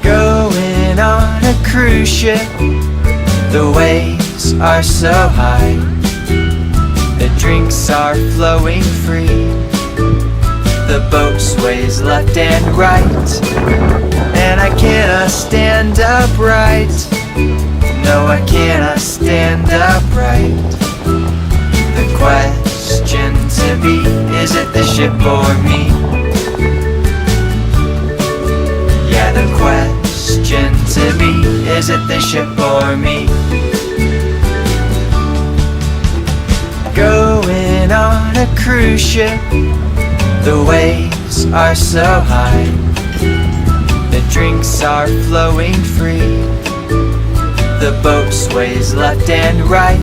Going on a cruise ship, the waves are so high, the drinks are flowing free, the boat sways left and right, and I cannot stand upright. No, I cannot stand upright. The question to be, is it the ship or me? Yeah, the question to be, is it the ship or me? Going on a cruise ship, the waves are so high, the drinks are flowing free, the boat sways left and right.